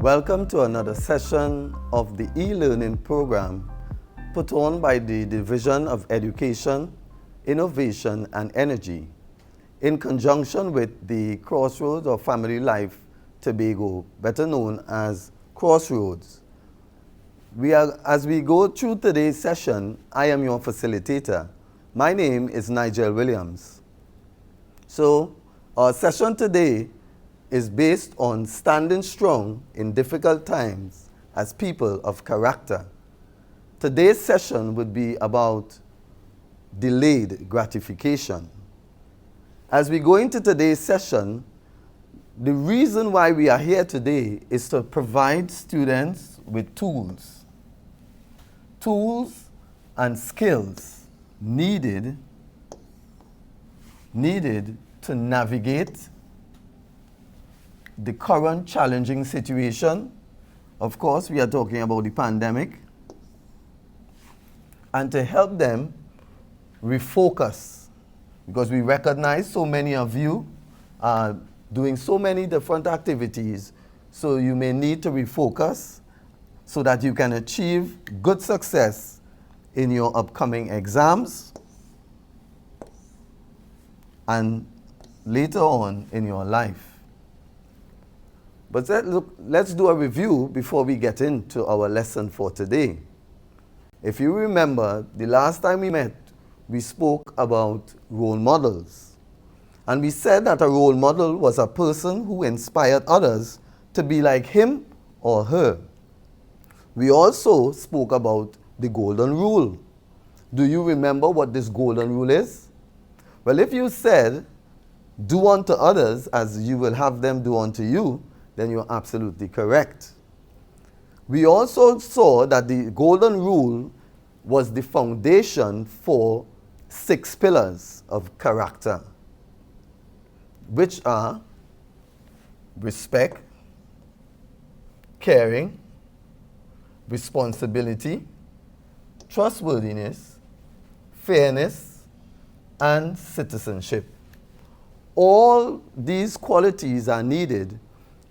Welcome to another session of the e-learning program put on by the Division of Education, Innovation and Energy in conjunction with the Crossroads of Family Life Tobago, better known as Crossroads. As we go through today's session, I am your facilitator. My name is Nigel Williams. So our session today is based on standing strong in difficult times as people of character. Today's session would be about delayed gratification. As we go into today's session, the reason why we are here today is to provide students with tools and skills needed to navigate the current challenging situation. Of course, we are talking about the pandemic, and to help them refocus, because we recognize so many of you are doing so many different activities, so you may need to refocus so that you can achieve good success in your upcoming exams and later on in your life. But let's do a review before we get into our lesson for today. If you remember, the last time we met, we spoke about role models. And we said that a role model was a person who inspired others to be like him or her. We also spoke about the golden rule. Do you remember what this golden rule is? Well, if you said, do unto others as you will have them do unto you, then you're absolutely correct. We also saw that the golden rule was the foundation for 6 pillars of character, which are respect, caring, responsibility, trustworthiness, fairness, and citizenship. All these qualities are needed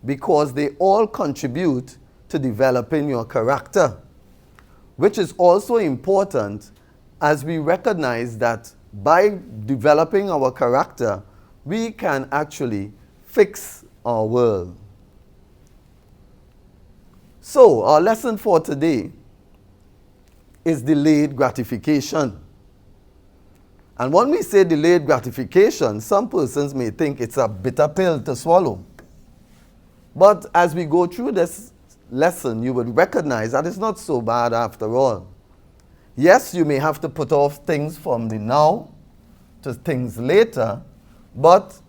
because they all contribute to developing your character, which is also important as we recognize that by developing our character, we can actually fix our world. So, our lesson for today is delayed gratification. And when we say delayed gratification, some persons may think it's a bitter pill to swallow. But as we go through this lesson, you would recognize that it's not so bad after all. Yes, you may have to put off things from the now to things later, but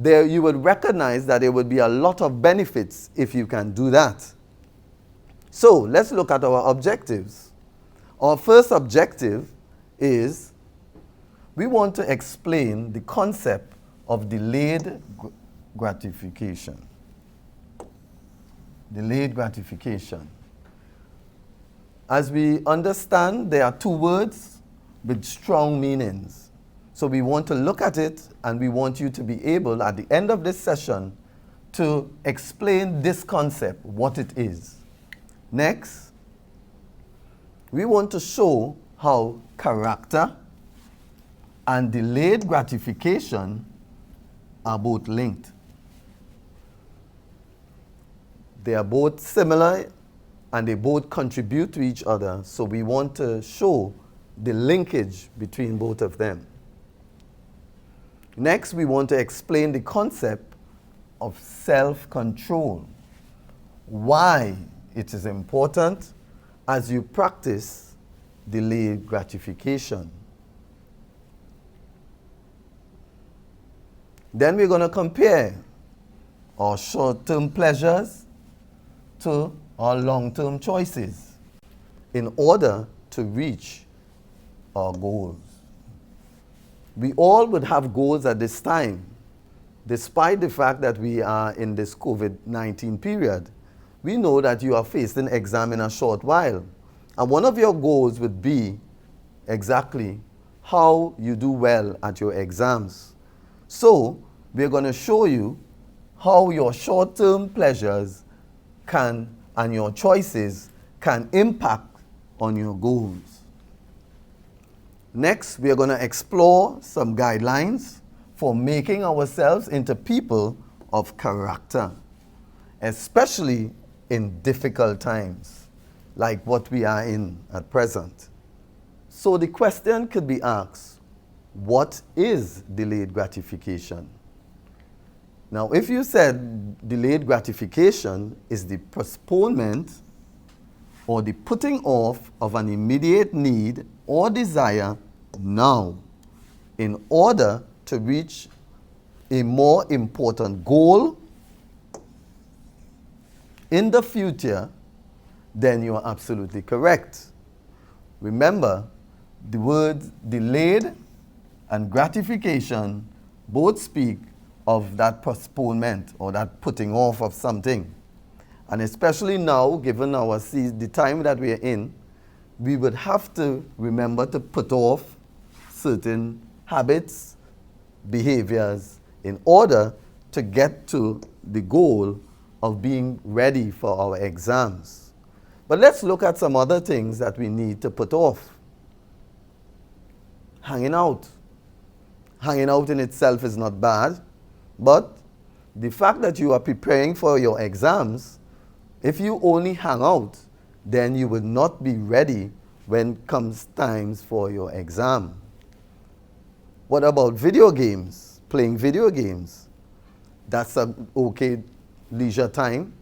you would recognize that there would be a lot of benefits if you can do that. So let's look at our objectives. Our first objective is we want to explain the concept of delayed gratification. Delayed gratification. As we understand, there are 2 words with strong meanings. So we want to look at it, and we want you to be able, at the end of this session, to explain this concept, what it is. Next, we want to show how character and delayed gratification are both linked. They are both similar and they both contribute to each other. So we want to show the linkage between both of them. Next, we want to explain the concept of self-control. Why it is important as you practice delayed gratification. Then we're going to compare our short-term pleasures to our long-term choices in order to reach our goals. We all would have goals at this time, despite the fact that we are in this COVID-19 period. We know that you are facing an exam in a short while. And one of your goals would be exactly how you do well at your exams. So, we're going to show you how your short-term pleasures and your choices can impact on your goals. Next, we are going to explore some guidelines for making ourselves into people of character, especially in difficult times like what we are in at present. So the question could be asked, what is delayed gratification? Now, if you said delayed gratification is the postponement or the putting off of an immediate need or desire now in order to reach a more important goal in the future, then you are absolutely correct. Remember, the words delayed and gratification both speak of that postponement or that putting off of something. And especially now, given the time that we are in, we would have to remember to put off certain habits, behaviors, in order to get to the goal of being ready for our exams. But let's look at some other things that we need to put off. Hanging out. Hanging out in itself is not bad, but the fact that you are preparing for your exams, if you only hang out, then you will not be ready when comes times for your exam. What about video games? Playing video games. That's an okay leisure time.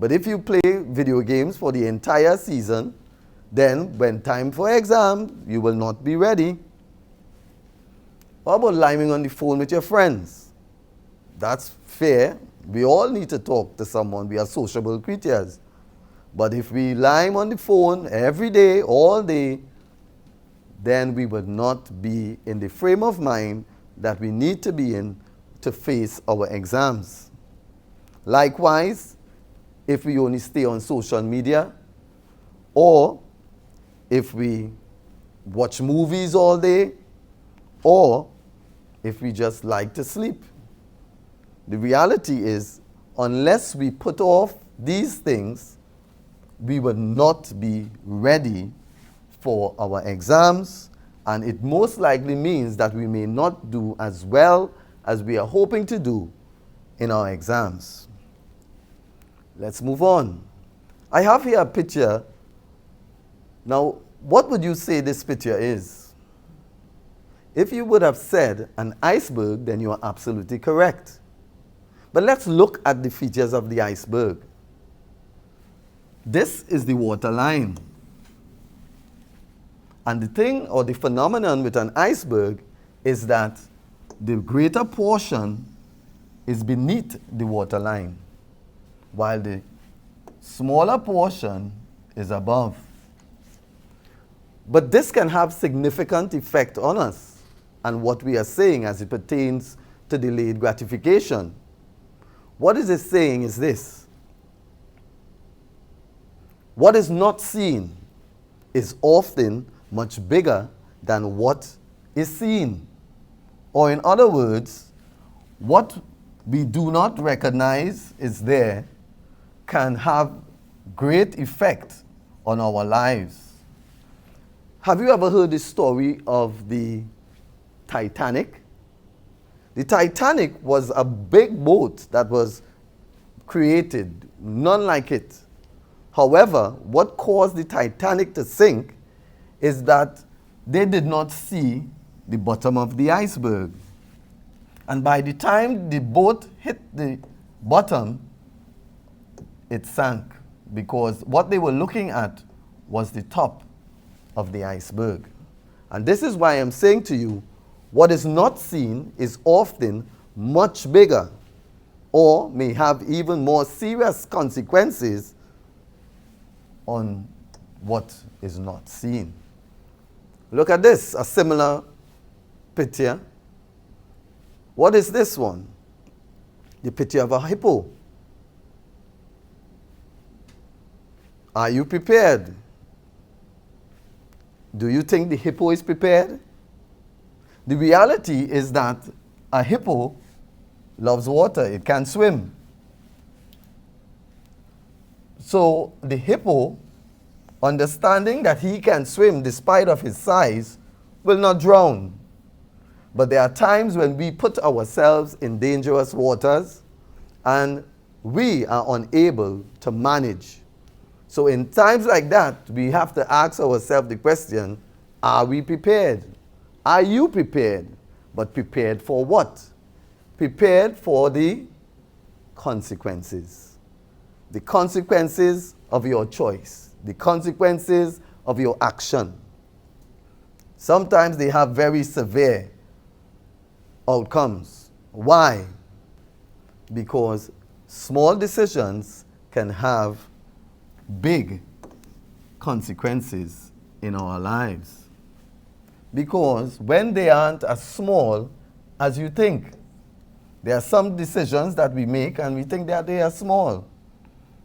But if you play video games for the entire season, then when time for exam, you will not be ready. What about lying on the phone with your friends? That's fair. We all need to talk to someone. We are sociable creatures. But if we lie on the phone every day, all day, then we would not be in the frame of mind that we need to be in to face our exams. Likewise, if we only stay on social media, or if we watch movies all day, or if we just like to sleep. The reality is, unless we put off these things, we will not be ready for our exams, and it most likely means that we may not do as well as we are hoping to do in our exams. Let's move on. I have here a picture. Now, what would you say this picture is? If you would have said an iceberg, then you are absolutely correct. But let's look at the features of the iceberg. This is the waterline. And the thing or the phenomenon with an iceberg is that the greater portion is beneath the waterline, while the smaller portion is above. But this can have significant effect on us and what we are saying as it pertains to delayed gratification. What is it saying is this: what is not seen is often much bigger than what is seen. Or in other words, what we do not recognize is there can have great effect on our lives. Have you ever heard the story of the Titanic? The Titanic was a big boat that was created, none like it. However, what caused the Titanic to sink is that they did not see the bottom of the iceberg. And by the time the boat hit the bottom, it sank, because what they were looking at was the top of the iceberg. And this is why I'm saying to you, what is not seen is often much bigger, or may have even more serious consequences on what is not seen. Look at this, a similar picture. What is this one? The picture of a hippo. Are you prepared? Do you think the hippo is prepared? The reality is that a hippo loves water. It can swim. So the hippo, understanding that he can swim despite of his size, will not drown. But there are times when we put ourselves in dangerous waters and we are unable to manage. So in times like that, we have to ask ourselves the question, are we prepared? Are you prepared? But prepared for what? Prepared for the consequences. The consequences of your choice. The consequences of your action. Sometimes they have very severe outcomes. Why? Because small decisions can have big consequences in our lives. Because when they aren't as small as you think, there are some decisions that we make and we think that they are small,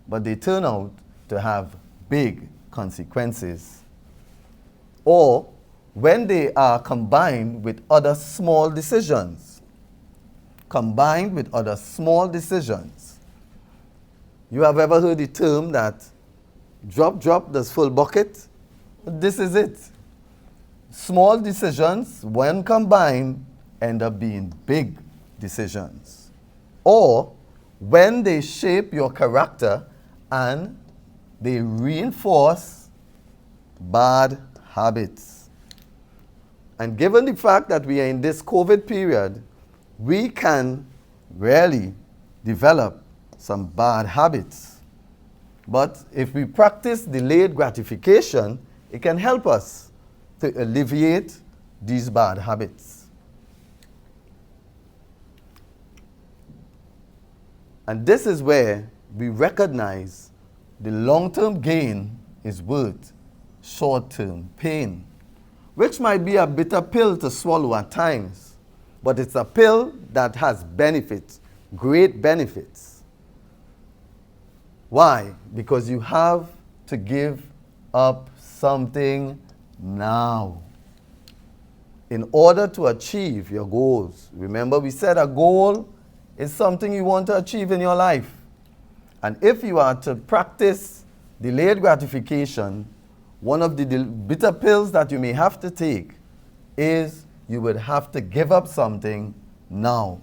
but they turn out to have big consequences. Or when they are combined with other small decisions. Combined with other small decisions. You have ever heard the term that drop does full bucket? This is it. Small decisions, when combined, end up being big decisions. Or when they shape your character and they reinforce bad habits. And given the fact that we are in this COVID period, we can really develop some bad habits. But if we practice delayed gratification, it can help us to alleviate these bad habits. And this is where we recognize the long-term gain is worth short-term pain, which might be a bitter pill to swallow at times, but it's a pill that has benefits, great benefits. Why? Because you have to give up something now in order to achieve your goals. Remember, we said a goal is something you want to achieve in your life. And if you are to practice delayed gratification, one of the bitter pills that you may have to take is you would have to give up something now.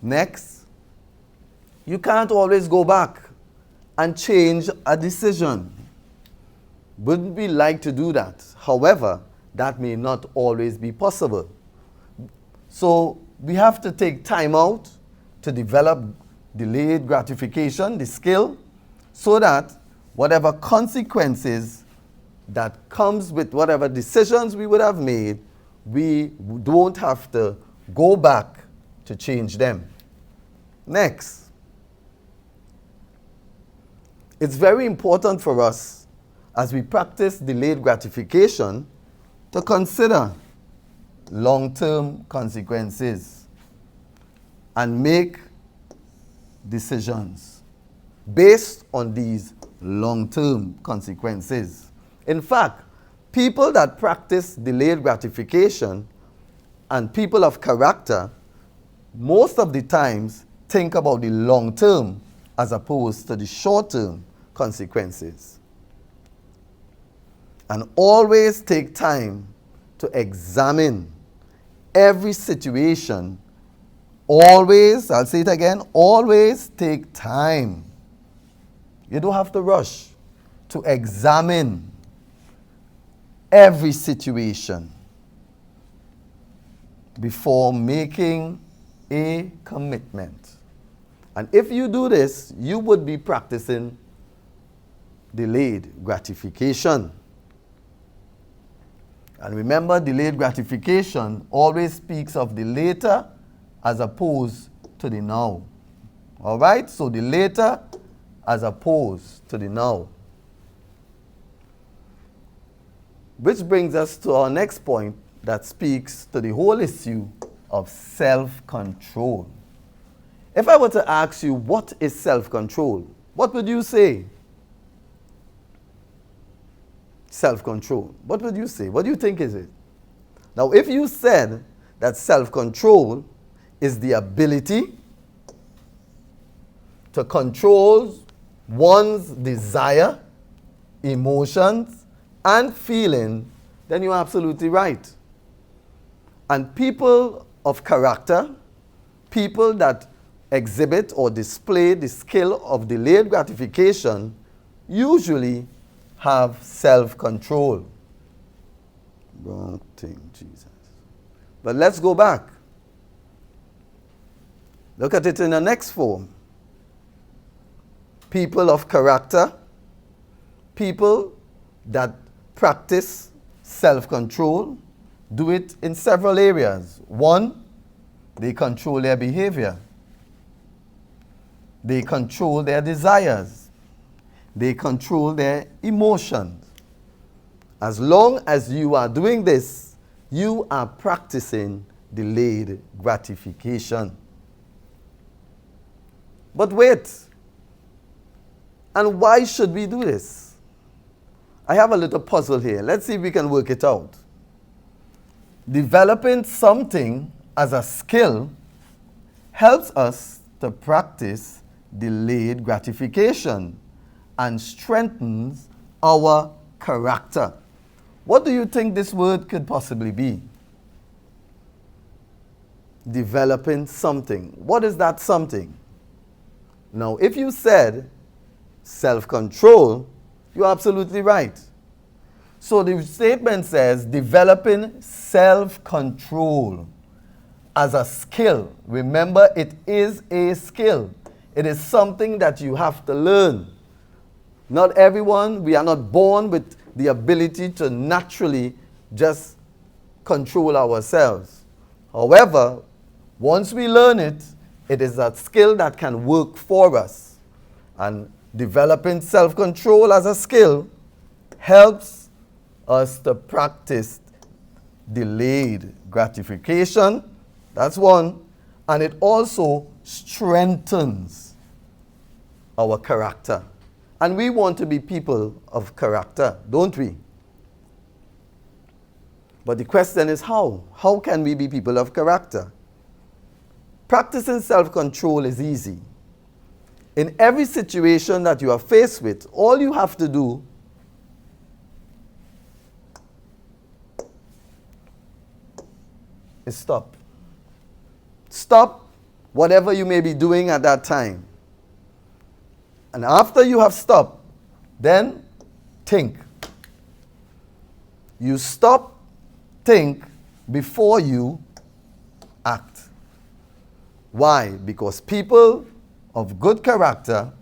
Next, you can't always go back and change a decision. Wouldn't we like to do that? However, that may not always be possible. So we have to take time out to develop delayed gratification, the skill, so that whatever consequences that comes with whatever decisions we would have made, we don't have to go back to change them. Next, it's very important for us as we practice delayed gratification to consider long-term consequences and make decisions based on these long-term consequences. In fact, people that practice delayed gratification and people of character most of the times think about the long term as opposed to the short term consequences. And always take time to examine every situation. Always, I'll say it again, always take time. You don't have to rush to examine every situation before making a commitment. And if you do this, you would be practicing delayed gratification. And remember, delayed gratification always speaks of the later as opposed to the now. All right? So the later as opposed to the now. Which brings us to our next point that speaks to the whole issue of self-control. If I were to ask you, what is self-control? What would you say? Self-control. What would you say? What do you think is it? Now, if you said that self-control is the ability to control one's desire, emotions, and feeling, then you're absolutely right. And people of character, people that exhibit or display the skill of delayed gratification, usually have self-control. Wrong thing, Jesus. But let's go back. Look at it in the next form. People of character, people that practice self-control, do it in several areas. One, they control their behavior. They control their desires. They control their emotions. As long as you are doing this, you are practicing delayed gratification. But wait, and why should we do this? I have a little puzzle here. Let's see if we can work it out. Developing something as a skill helps us to practice delayed gratification and strengthens our character. What do you think this word could possibly be? Developing something. What is that something? Now, if you said self-control, you're absolutely right. So the statement says developing self-control as a skill. Remember, it is a skill. It is something that you have to learn. Not everyone, we are not born with the ability to naturally just control ourselves. However, once we learn it, it is a skill that can work for us. And developing self-control as a skill helps us to practice delayed gratification. That's one. And it also strengthens our character. And we want to be people of character, don't we? But the question is how? How can we be people of character? Practicing self-control is easy. In every situation that you are faced with, all you have to do is stop. Stop whatever you may be doing at that time. And after you have stopped, then think. You stop, think before you act. Why? Because people of good character,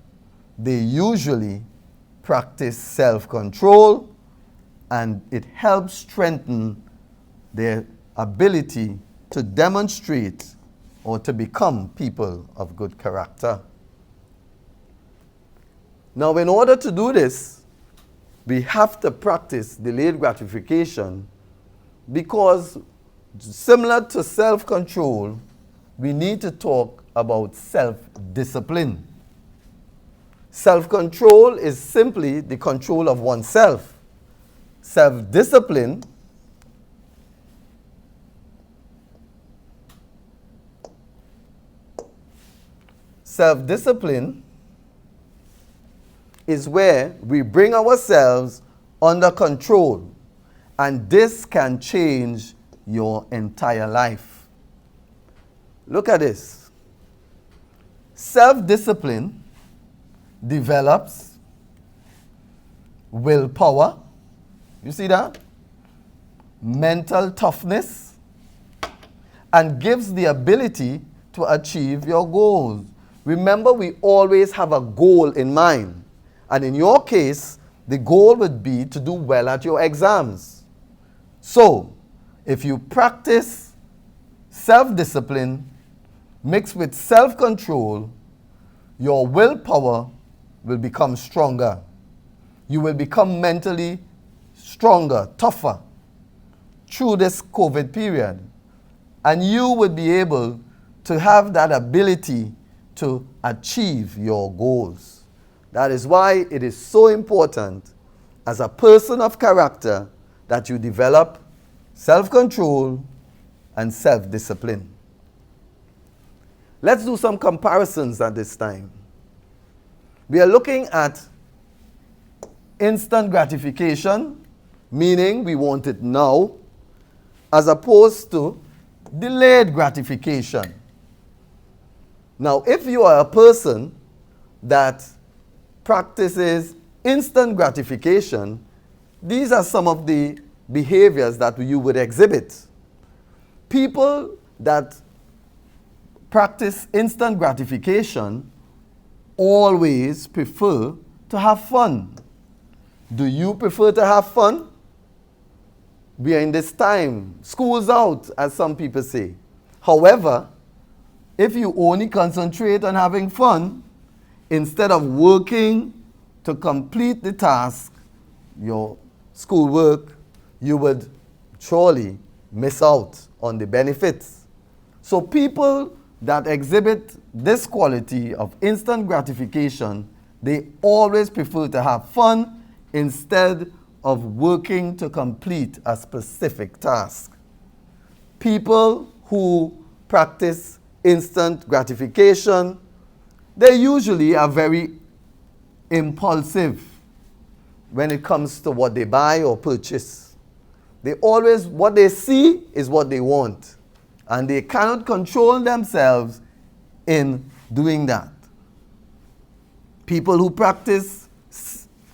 they usually practice self-control, and it helps strengthen their ability to demonstrate or to become people of good character. Now, in order to do this, we have to practice delayed gratification because, similar to self-control, we need to talk about self-discipline. Self-control is simply the control of oneself. Self-discipline is where we bring ourselves under control, and this can change your entire life. Look at this. Self-discipline develops willpower. You see that? Mental toughness, and gives the ability to achieve your goals. Remember, we always have a goal in mind. And in your case, the goal would be to do well at your exams. So, if you practice self-discipline mixed with self-control, your willpower will become stronger. You will become mentally stronger, tougher through this COVID period. And you will be able to have that ability to achieve your goals. That is why it is so important as a person of character that you develop self-control and self-discipline. Let's do some comparisons at this time. We are looking at instant gratification, meaning we want it now, as opposed to delayed gratification. Now, if you are a person that practices instant gratification, these are some of the behaviors that you would exhibit. People that practice instant gratification always prefer to have fun. Do you prefer to have fun? We are in this time, school's out, as some people say. However, if you only concentrate on having fun, instead of working to complete the task, your schoolwork, you would surely miss out on the benefits. So people that exhibit this quality of instant gratification, they always prefer to have fun instead of working to complete a specific task. People who practice instant gratification, they usually are very impulsive when it comes to what they buy or purchase. They always, what they see is what they want, and they cannot control themselves in doing that. People who practice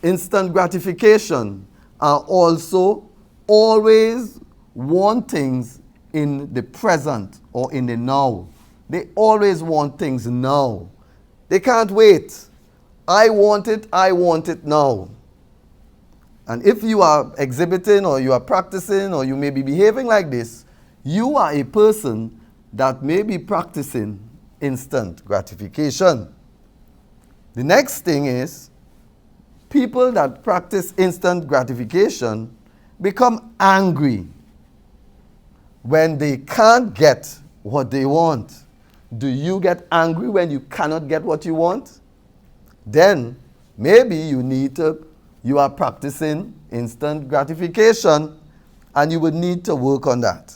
instant gratification are also always want things in the present or in the now. They always want things now. They can't wait. I want it now. And if you are exhibiting or you are practicing or you may be behaving like this, you are a person that may be practicing instant gratification. The next thing is, people that practice instant gratification become angry when they can't get what they want. Do you get angry when you cannot get what you want? Then maybe you are practicing instant gratification and you would need to work on that.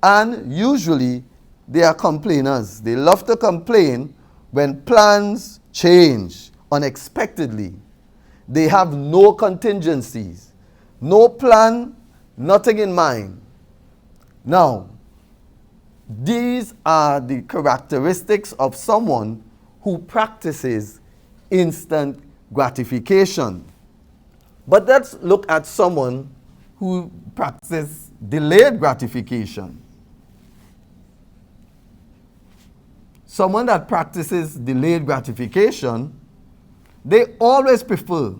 And usually they are complainers. They love to complain when plans change unexpectedly. They have no contingencies, no plan, nothing in mind. Now, these are the characteristics of someone who practices instant gratification. But let's look at someone who practices delayed gratification. Someone that practices delayed gratification, they always prefers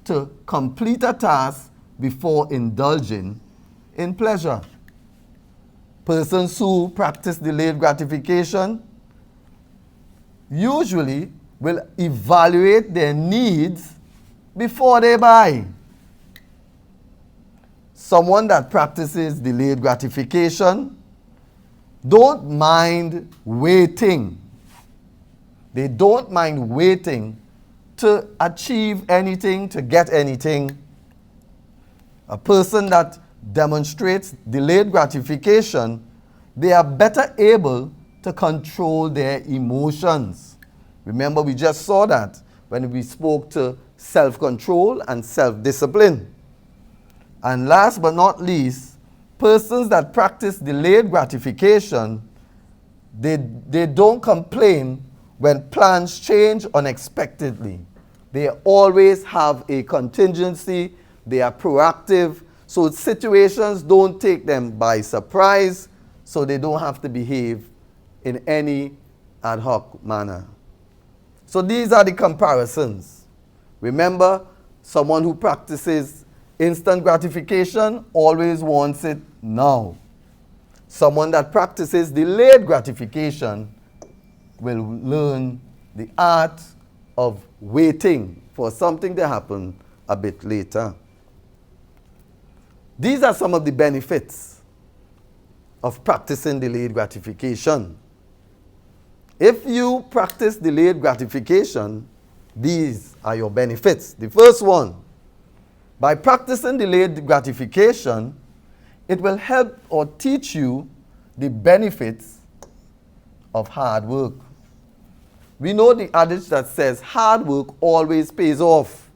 to complete a task before indulging in pleasure. Persons who practice delayed gratification usually will evaluate their needs before they buy. Someone that practices delayed gratification don't mind waiting. They don't mind waiting to achieve anything, to get anything. A person that demonstrates delayed gratification, they are better able to control their emotions. Remember, we just saw that when we spoke to self-control and self-discipline. And last but not least, persons that practice delayed gratification, they don't complain when plans change unexpectedly. They always have a contingency. They are proactive, so situations don't take them by surprise, so they don't have to behave in any ad hoc manner. So these are the comparisons. Remember, someone who practices instant gratification always wants it now. Someone that practices delayed gratification will learn the art of waiting for something to happen a bit later. These are some of the benefits of practicing delayed gratification. If you practice delayed gratification, these are your benefits. The first one, by practicing delayed gratification, it will help or teach you the benefits of hard work. We know the adage that says hard work always pays off.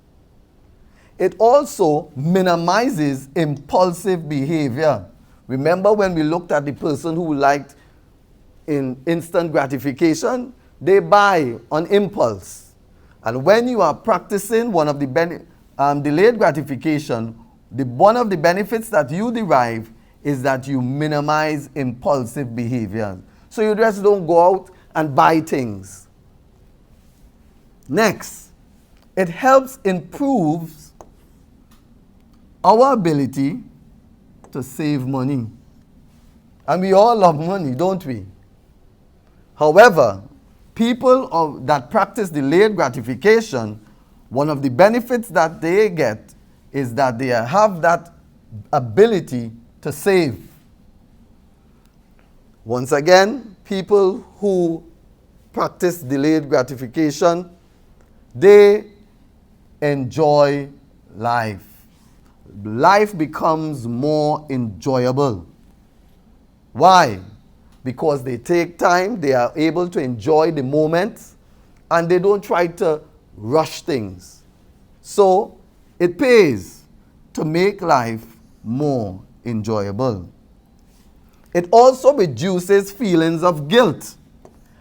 It also minimizes impulsive behavior. Remember when we looked at the person who liked instant gratification? They buy on impulse. And when you are practicing one of the delayed gratification, one of the benefits that you derive is that you minimize impulsive behavior. So you just don't go out and buy things. Next, it helps improve our ability to save money. And we all love money, don't we? However, people that practice delayed gratification, one of the benefits that they get is that they have that ability to save. Once again, people who practice delayed gratification, they enjoy life. Life becomes more enjoyable. Why? Because they take time, they are able to enjoy the moment, and they don't try to rush things. So it pays to make life more enjoyable. It also reduces feelings of guilt.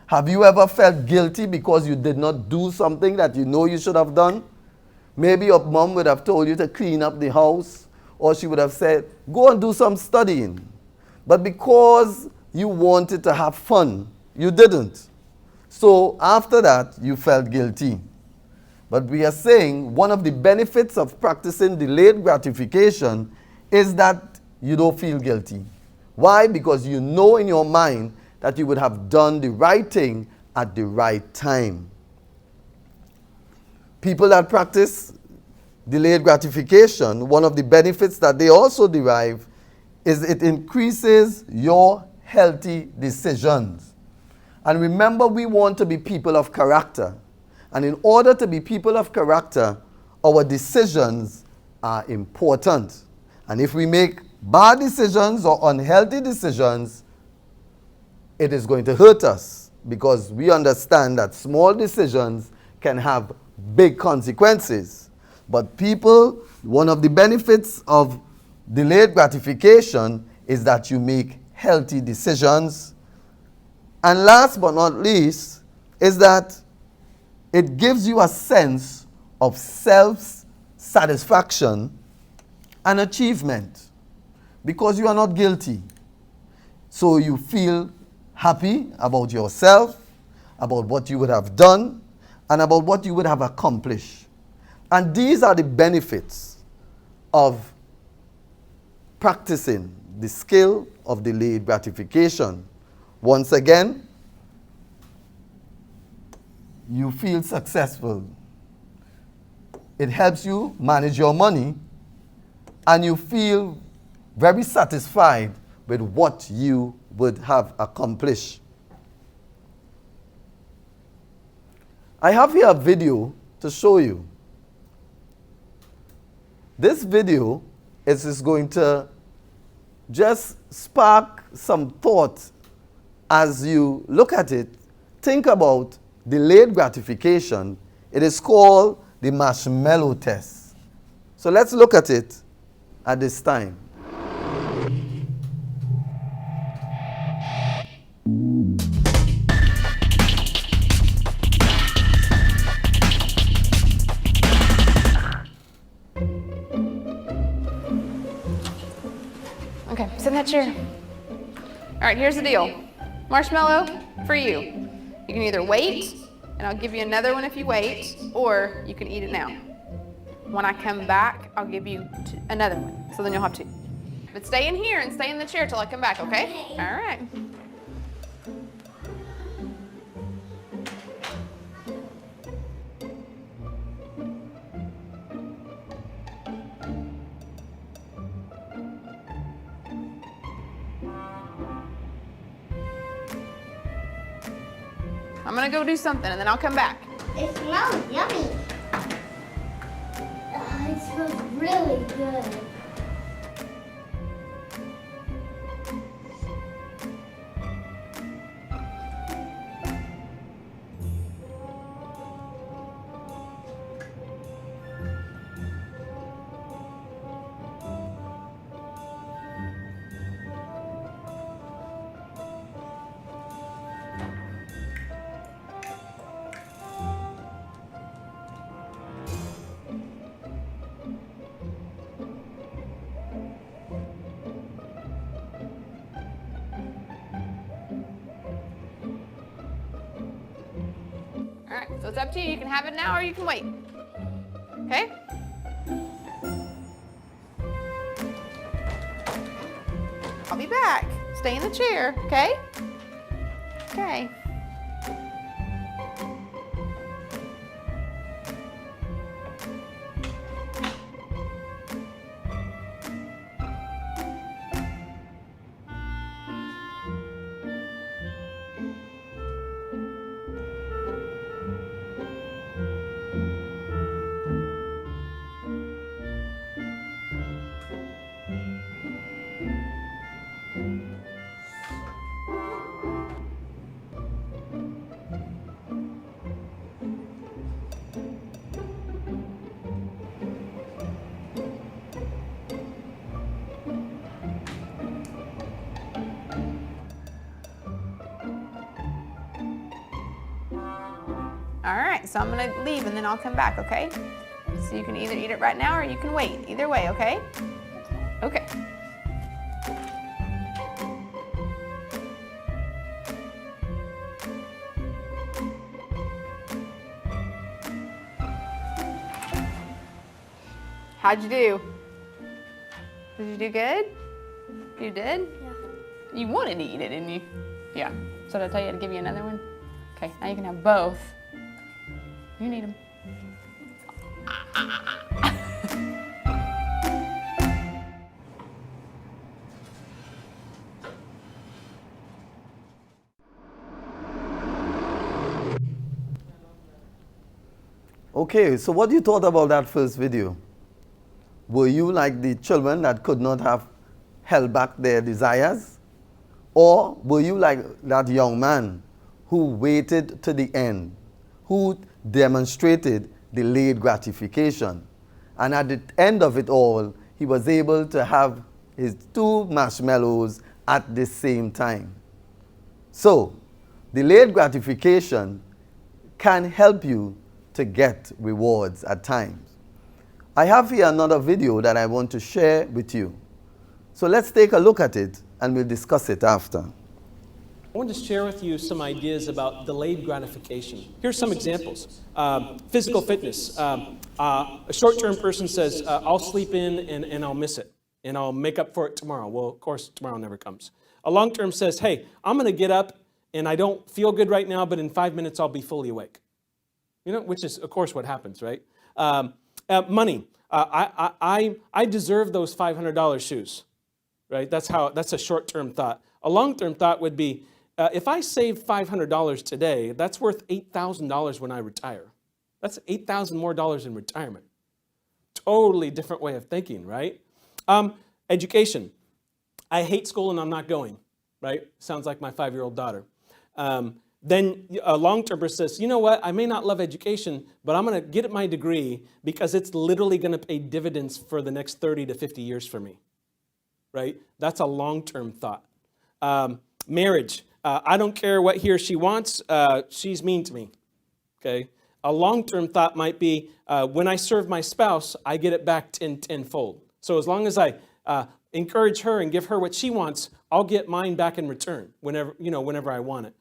Have you ever felt guilty because you did not do something that you know you should have done? Maybe your mom would have told you to clean up the house, or she would have said, go and do some studying. But because you wanted to have fun, you didn't. So after that, you felt guilty. But we are saying one of the benefits of practicing delayed gratification is that you don't feel guilty. Why? Because you know in your mind that you would have done the right thing at the right time. People that practice delayed gratification, one of the benefits that they also derive is it increases your healthy decisions. And remember, we want to be people of character. And in order to be people of character, our decisions are important. And if we make bad decisions or unhealthy decisions, it is going to hurt us, because we understand that small decisions can have big consequences. But people, one of the benefits of delayed gratification is that you make healthy decisions. And last but not least is that it gives you a sense of self-satisfaction and achievement, because you are not guilty. So you feel happy about yourself, about what you would have done, and about what you would have accomplished. And these are the benefits of practicing the skill of delayed gratification. Once again, you feel successful. It helps you manage your money, and you feel very satisfied with what you would have accomplished. I have here a video to show you. This video is just going to just spark some thought as you look at it. Think about delayed gratification. It is called the Marshmallow Test. So let's look at it at this time. Okay, sit in that chair. All right, here's the deal. Marshmallow for you. You can either wait, and I'll give you another one if you wait, or you can eat it now. When I come back, I'll give you another one, so then you'll have two. But stay in here and stay in the chair till I come back, okay? All right. I'm gonna go do something and then I'll come back. It smells yummy. It smells really good. So it's up to you. You can have it now or you can wait. Okay? I'll be back. Stay in the chair, okay? Okay. All right, so I'm gonna leave and then I'll come back, okay? So you can either eat it right now or you can wait. Either way, okay? Okay. How'd you do? Did you do good? You did? Yeah. You wanted to eat it, didn't you? Yeah. So did I tell you to give you another one? Okay, now you can have both. You need them. Okay, so what you thought about that first video? Were you like the children that could not have held back their desires? Or were you like that young man who waited to the end, who demonstrated delayed gratification? And at the end of it all, he was able to have his 2 marshmallows at the same time. So, delayed gratification can help you to get rewards at times. I have here another video that I want to share with you. So let's take a look at it and we'll discuss it after. I want to share with you some ideas about delayed gratification. Here's some examples. Physical fitness. A short-term person says, I'll sleep in and I'll miss it, and I'll make up for it tomorrow. Well, of course, tomorrow never comes. A long-term says, hey, I'm going to get up, and I don't feel good right now, but in 5 minutes I'll be fully awake. You know, which is, of course, what happens, right? Money. I deserve those $500 shoes, right? That's a short-term thought. A long-term thought would be, if I save $500 today, that's worth $8,000 when I retire. That's $8,000 more dollars in retirement. Totally different way of thinking, right? Education. I hate school and I'm not going, right? Sounds like my 5-year-old daughter. Then a long-termer says, you know what, I may not love education, but I'm going to get my degree because it's literally going to pay dividends for the next 30 to 50 years for me, right? That's a long-term thought. Marriage. I don't care what he or she wants. She's mean to me, okay? A long-term thought might be, when I serve my spouse, I get it back tenfold. So as long as I encourage her and give her what she wants, I'll get mine back in return whenever I want it.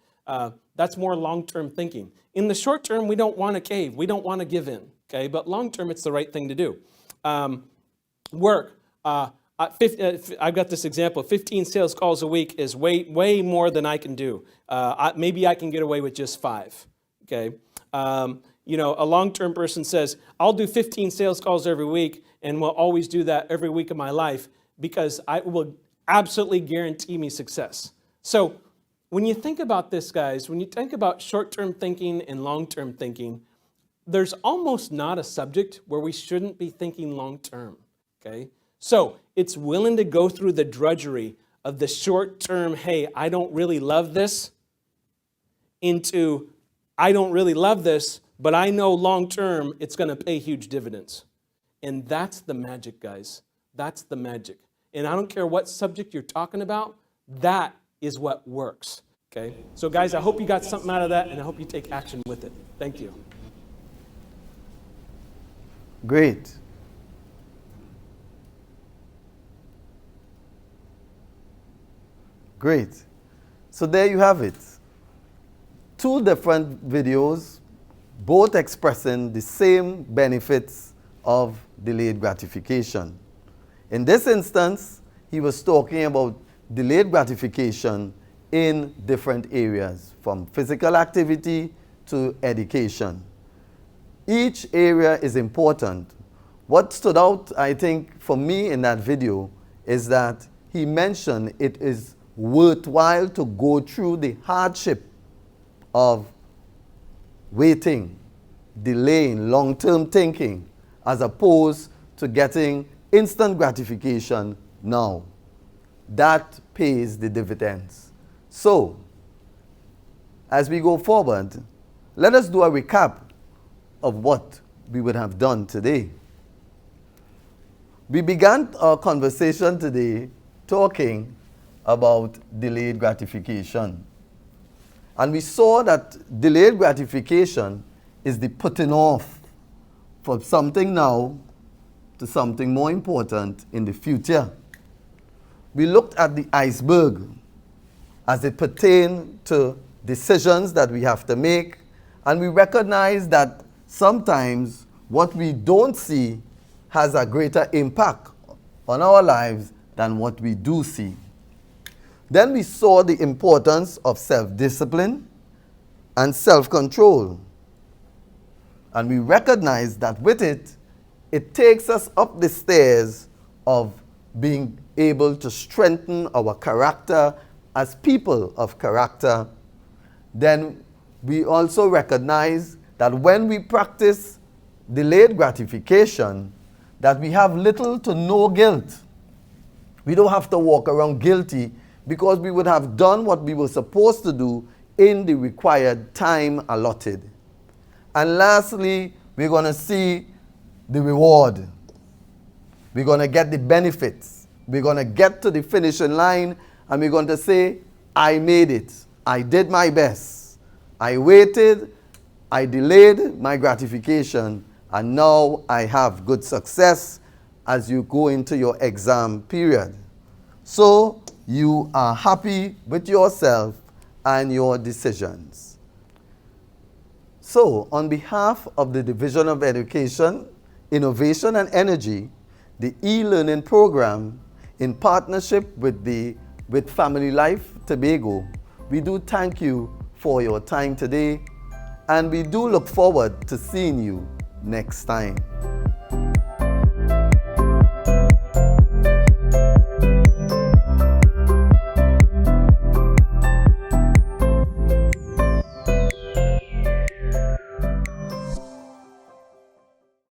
That's more long-term thinking. In the short term, we don't want to cave. We don't want to give in, okay? But long-term, it's the right thing to do. Work. I've got this example. 15 sales calls a week is way more than I can do. Maybe I can get away with just 5, okay? A long-term person says, I'll do 15 sales calls every week and will always do that every week of my life because I will absolutely guarantee me success. So when you think about this, guys, when you think about short-term thinking and long-term thinking, there's almost not a subject where we shouldn't be thinking long-term, okay? So it's willing to go through the drudgery of the short-term, hey, I don't really love this, into I don't really love this, but I know long-term it's going to pay huge dividends. And that's the magic, guys. That's the magic. And I don't care what subject you're talking about, that is what works, okay? So guys, I hope you got something out of that, and I hope you take action with it. Thank you. Great. Great. So there you have it. 2 different videos both expressing the same benefits of delayed gratification. In this instance, he was talking about delayed gratification in different areas, from physical activity to education. Each area is important. What stood out, I think, for me in that video is that he mentioned it is worthwhile to go through the hardship of waiting, delaying, long-term thinking, as opposed to getting instant gratification now. That pays the dividends. So, as we go forward, let us do a recap of what we would have done today. We began our conversation today talking about delayed gratification. And we saw that delayed gratification is the putting off for something now to something more important in the future. We looked at the iceberg as it pertained to decisions that we have to make, and we recognize that sometimes what we don't see has a greater impact on our lives than what we do see. Then we saw the importance of self-discipline and self-control. And we recognize that with it, it takes us up the stairs of being able to strengthen our character as people of character. Then we also recognize that when we practice delayed gratification, that we have little to no guilt. We don't have to walk around guilty because we would have done what we were supposed to do in the required time allotted. And lastly, we're going to see the reward. We're going to get the benefits. We're going to get to the finishing line and we're going to say, I made it. I did my best. I waited. I delayed my gratification. And now I have good success as you go into your exam period. So you are happy with yourself and your decisions. So on behalf of the Division of Education, Innovation and Energy, the e-learning program, in partnership with Family Life Tobago, we do thank you for your time today, and we do look forward to seeing you next time.